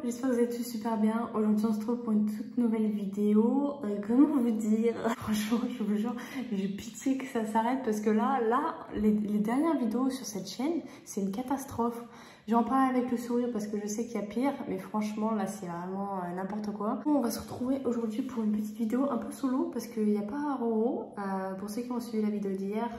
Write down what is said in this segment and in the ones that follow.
j'espère que vous êtes tous super bien. Aujourd'hui on se retrouve pour une toute nouvelle vidéo. Comment vous dire? Franchement, je vous jure, j'ai pitié que ça s'arrête parce que là, les dernières vidéos sur cette chaîne, c'est une catastrophe. J'en parle avec le sourire parce que je sais qu'il y a pire, mais franchement là c'est vraiment n'importe quoi. On va se retrouver aujourd'hui pour une petite vidéo un peu solo parce qu'il n'y a pas Roro. Pour ceux qui ont suivi la vidéo d'hier,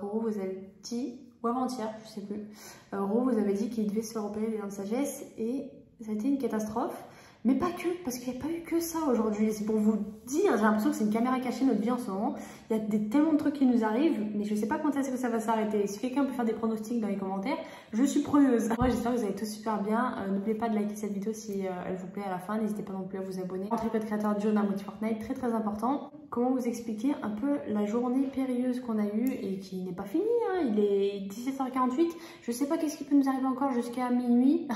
Roro vous avez dit, ou avant-hier, je sais plus, Roro vous avait dit qu'il devait se faire opérer des dents de sagesse et ça a été une catastrophe. Mais pas que, parce qu'il n'y a pas eu que ça aujourd'hui. C'est pour vous dire, j'ai l'impression que c'est une caméra cachée notre vie en ce moment. Il y a tellement de trucs qui nous arrivent, mais je ne sais pas quand est-ce que ça va s'arrêter. Si quelqu'un peut faire des pronostics dans les commentaires, je suis preneuse. Moi, j'espère que vous allez tous super bien. N'oubliez pas de liker cette vidéo si elle vous plaît à la fin. N'hésitez pas non plus à vous abonner. Rentrez code créateur John à Motif Fortnite, très très important. Comment vous expliquer un peu la journée périlleuse qu'on a eue et qui n'est pas finie, hein. Il est 17h48. Je ne sais pas qu'est-ce qui peut nous arriver encore jusqu'à minuit.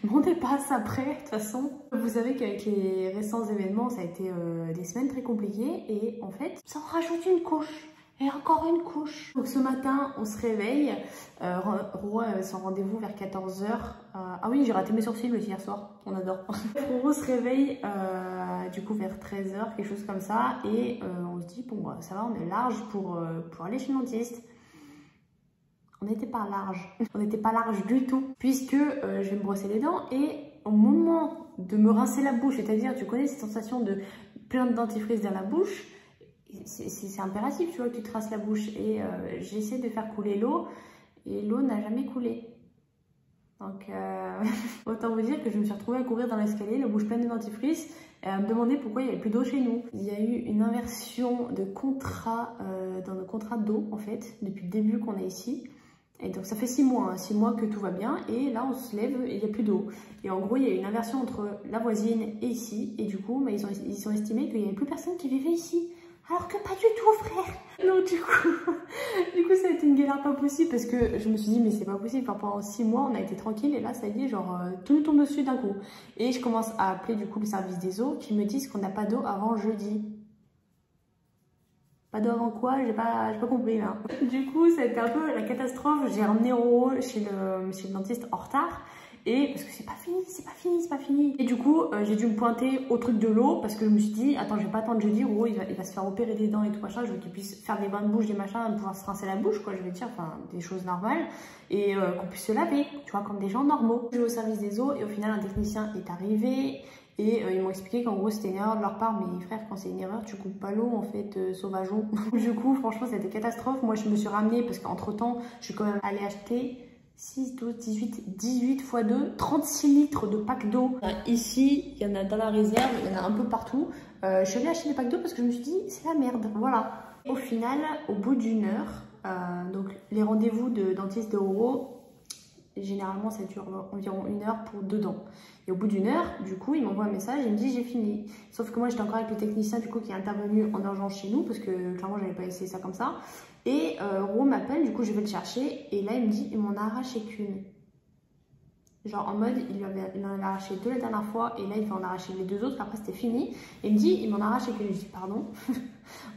Mais on dépasse après, de toute façon. Vous savez qu'avec les récents événements, ça a été des semaines très compliquées. Et en fait, ça en rajoute une couche. Et encore une couche. Donc ce matin, on se réveille. Roro avait son rendez-vous vers 14h. Ah oui, j'ai raté mes sourcils aussi hier soir. On adore. Roro se réveille du coup vers 13h, quelque chose comme ça. Et on se dit, bon, bah, ça va, on est large pour aller chez le dentiste. On n'était pas large, on n'était pas large du tout, puisque je vais me brosser les dents et au moment de me rincer la bouche, c'est-à-dire, tu connais cette sensation de plein de dentifrice dans la bouche, c'est impératif, tu vois, que tu te rinces la bouche et j'essaie de faire couler l'eau et l'eau n'a jamais coulé. Donc, autant vous dire que je me suis retrouvée à courir dans l'escalier, la bouche pleine de dentifrice, et à me demander pourquoi il n'y avait plus d'eau chez nous. Il y a eu une inversion de contrat dans nos contrats d'eau, en fait, depuis le début qu'on est ici. Et donc ça fait 6 mois, hein, 6 mois que tout va bien et là on se lève et il n'y a plus d'eau. Et en gros il y a une inversion entre la voisine et ici et du coup bah, ils ont estimé qu'il n'y avait plus personne qui vivait ici. Alors que pas du tout frère. Donc du coup ça a été une galère pas possible parce que je me suis dit mais c'est pas possible. Enfin, pendant 6 mois on a été tranquille et là ça y est genre tout nous tombe dessus d'un coup. Et je commence à appeler du coup le service des eaux qui me disent qu'on n'a pas d'eau avant jeudi. Pas d'eau avant quoi? J'ai pas compris là. Du coup, ça a été un peu la catastrophe. J'ai emmené Roro chez le dentiste en retard. Et parce que c'est pas fini. Et du coup, j'ai dû me pointer au truc de l'eau parce que je me suis dit, attends, je vais pas attendre jeudi. Roro, il va se faire opérer des dents et tout machin. Je veux qu'il puisse faire des bains de bouche, des machins, pouvoir se rincer la bouche, quoi. Je vais dire, enfin, des choses normales. Et qu'on puisse se laver, tu vois, comme des gens normaux. Je vais au service des eaux et au final, un technicien est arrivé. Et ils m'ont expliqué qu'en gros c'était une erreur de leur part, mais frère, quand c'est une erreur, tu coupes pas l'eau en fait, sauvageon. Du coup, franchement, c'était catastrophe. Moi, je me suis ramenée parce qu'entre temps, je suis quand même allée acheter 6, 12, 18 x 2, 36 litres de packs d'eau. Ici, il y en a dans la réserve, il y en a un peu partout. Je suis allée acheter des packs d'eau parce que je me suis dit, c'est la merde, voilà. Au final, au bout d'une heure, donc les rendez-vous de dentiste de Roro, généralement ça dure environ 1 heure pour 2 dents. Et au bout d'une heure, du coup, il m'envoie un message et il me dit j'ai fini. Sauf que moi j'étais encore avec le technicien du coup qui est intervenu en urgence chez nous parce que clairement j'avais pas essayé ça comme ça. Et Roro m'appelle, du coup je vais le chercher et là il me dit il m'en a arraché qu'une. Genre en mode il en avait arraché 2 la dernière fois et là il va en arracher les 2 autres, après c'était fini. Et il me dit il m'en a arraché qu'une. Je dis pardon.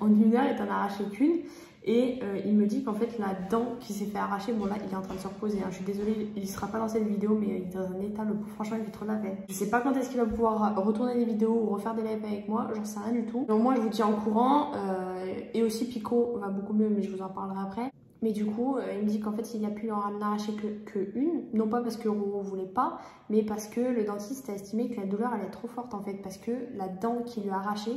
En 1 heure il t'en a arraché qu'une. Et il me dit qu'en fait la dent qui s'est fait arracher, bon là il est en train de se reposer, hein. Je suis désolée, il sera pas dans cette vidéo mais il est dans un état, franchement il fait trop de la peine. Je sais pas quand est-ce qu'il va pouvoir retourner des vidéos ou refaire des lives avec moi, j'en sais rien du tout. Donc moi je vous tiens au courant, et aussi Pico va beaucoup mieux mais je vous en parlerai après. Mais du coup, il me dit qu'en fait, il a pu en arracher que une. Non pas parce que Roro voulait pas, mais parce que le dentiste a estimé que la douleur allait être trop forte en fait. Parce que la dent qui lui a arraché,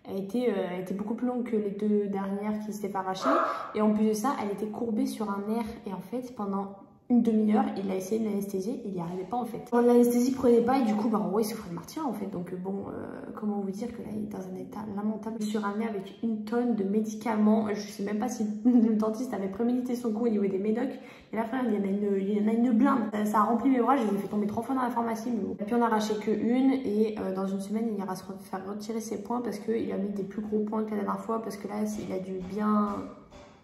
elle était beaucoup plus longue que les 2 dernières qui s'étaient pas arrachées. Et en plus de ça, elle était courbée sur un nerf. Et en fait, pendant une demi-heure, il a essayé de l'anesthésier, il n'y arrivait pas en fait. L'anesthésie prenait pas et du coup, bah, Roro il souffrait de martyre en fait. Donc bon, comment vous dire que là, il est dans un état lamentable. Je suis ramenée avec 1 tonne de médicaments. Je sais même pas si le dentiste avait prémédité son coup au niveau des médocs. Et là, frère, il y en a une blinde. Ça a rempli mes bras, je les ai fait tomber 3 fois dans la pharmacie. Mais bon. Et puis on a arraché que une et dans une semaine, il ira se faire retirer ses points parce qu'il a mis des plus gros points que la dernière fois parce que là, il a dû bien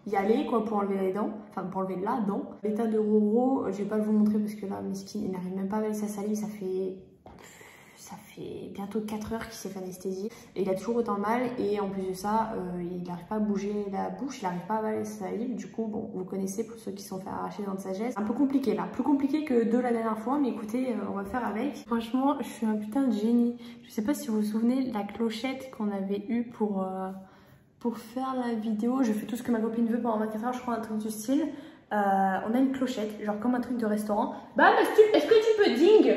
y aller quoi pour enlever les dents, enfin pour enlever la dent. L'état de Roro, je vais pas vous montrer parce que là, mesquine, il n'arrive même pas avec sa salive, ça fait ça fait bientôt 4 heures qu'il s'est fait anesthésier. Et il a toujours autant mal et en plus de ça, il n'arrive pas à bouger la bouche, il n'arrive pas à avaler sa salive. Du coup, bon, vous connaissez pour ceux qui sont fait arracher les dents de sagesse. Un peu compliqué là, plus compliqué que de la dernière fois, mais écoutez, on va faire avec. Franchement, je suis un putain de génie. Je sais pas si vous vous souvenez de la clochette qu'on avait eue pour faire la vidéo. Je fais tout ce que ma copine veut pendant 24 heures, je crois un truc du style. On a une clochette, genre comme un truc de restaurant. Bah, est-ce que tu peux ding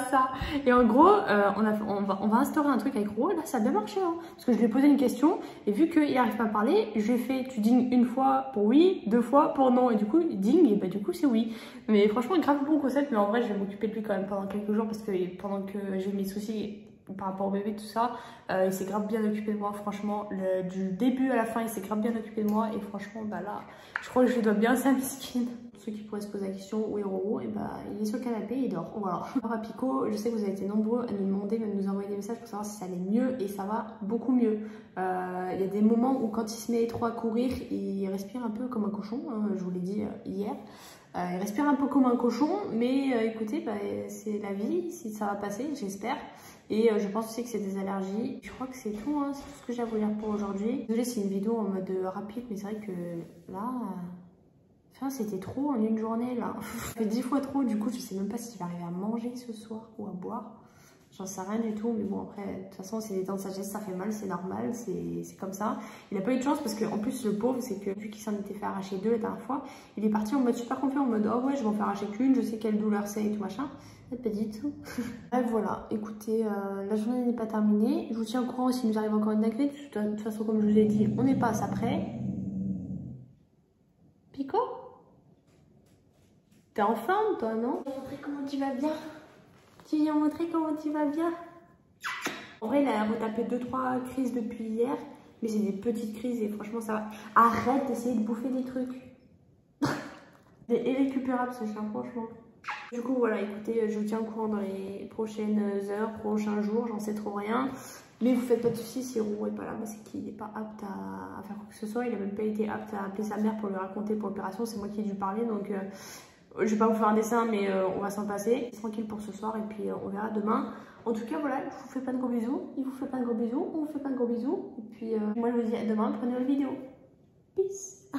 ça. Et en gros, on va instaurer un truc avec Ro. Là, ça a bien marché, hein, parce que je lui ai posé une question et vu qu'il n'arrive pas à parler, je lui ai fait tu ding une fois pour oui, 2 fois pour non, et du coup il ding et bah du coup c'est oui. Mais franchement, grave bon concept, mais en vrai je vais m'occuper de lui quand même pendant quelques jours parce que pendant que j'ai mes soucis par rapport au bébé, tout ça, il s'est grave bien occupé de moi, franchement, du début à la fin, il s'est grave bien occupé de moi, et franchement, bah là, je crois que je lui dois bien sa misquine. Pour ceux qui pourraient se poser la question, où est Roro, et bah, il est sur le canapé, il dort, voilà. Alors à Pico, je sais que vous avez été nombreux à nous demander, même nous envoyer des messages pour savoir si ça allait mieux, et ça va beaucoup mieux. Il y a des moments où quand il se met trop à courir, il respire un peu comme un cochon, hein, je vous l'ai dit hier. Il respire un peu comme un cochon, mais écoutez, bah, c'est la vie, si ça va passer, j'espère. Et je pense aussi que c'est des allergies. Je crois que c'est tout, hein, c'est tout ce que j'ai à vous dire pour aujourd'hui. Désolée, c'est une vidéo en mode rapide, mais c'est vrai que là, enfin, c'était trop en une journée là. Ça fait 10 fois trop, du coup, je sais même pas si je vais arriver à manger ce soir ou à boire. J'en sais rien du tout, mais bon, après, de toute façon, c'est des dents de sagesse, ça fait mal, c'est normal, c'est comme ça. Il a pas eu de chance parce qu'en plus, le pauvre, c'est que vu qu'il s'en était fait arracher 2 la dernière fois, il est parti en mode super confiant, en mode oh ouais, je vais en faire arracher qu'une, je sais quelle douleur c'est et tout machin. Pas du tout. Bref, voilà, écoutez, la journée n'est pas terminée. Je vous tiens au courant s'il nous arrive encore une dinguerie. De toute façon, comme je vous ai dit, on n'est pas à ça près. Pico? T'es en forme, toi, non? Tu viens montrer comment tu vas bien. Tu viens montrer comment tu vas bien. En vrai, il a retapé 2-3 crises depuis hier, mais c'est des petites crises et franchement, ça va. Arrête d'essayer de bouffer des trucs. Il est irrécupérable ce chien, franchement. Du coup, voilà, écoutez, je vous tiens au courant dans les prochaines heures, prochains jours, j'en sais trop rien. Mais vous faites pas de soucis, si Ro est pas là, bah, c'est qu'il n'est pas apte à faire quoi que ce soit. Il a même pas été apte à appeler sa mère pour lui raconter pour l'opération. C'est moi qui ai dû parler, donc je vais pas vous faire un dessin, mais on va s'en passer. Tranquille pour ce soir et puis on verra demain. En tout cas, voilà, je vous fais plein de gros bisous. Il vous fait plein de gros bisous, on vous fait plein de gros bisous. Et puis moi, je vous dis à demain pour une nouvelle vidéo. Peace.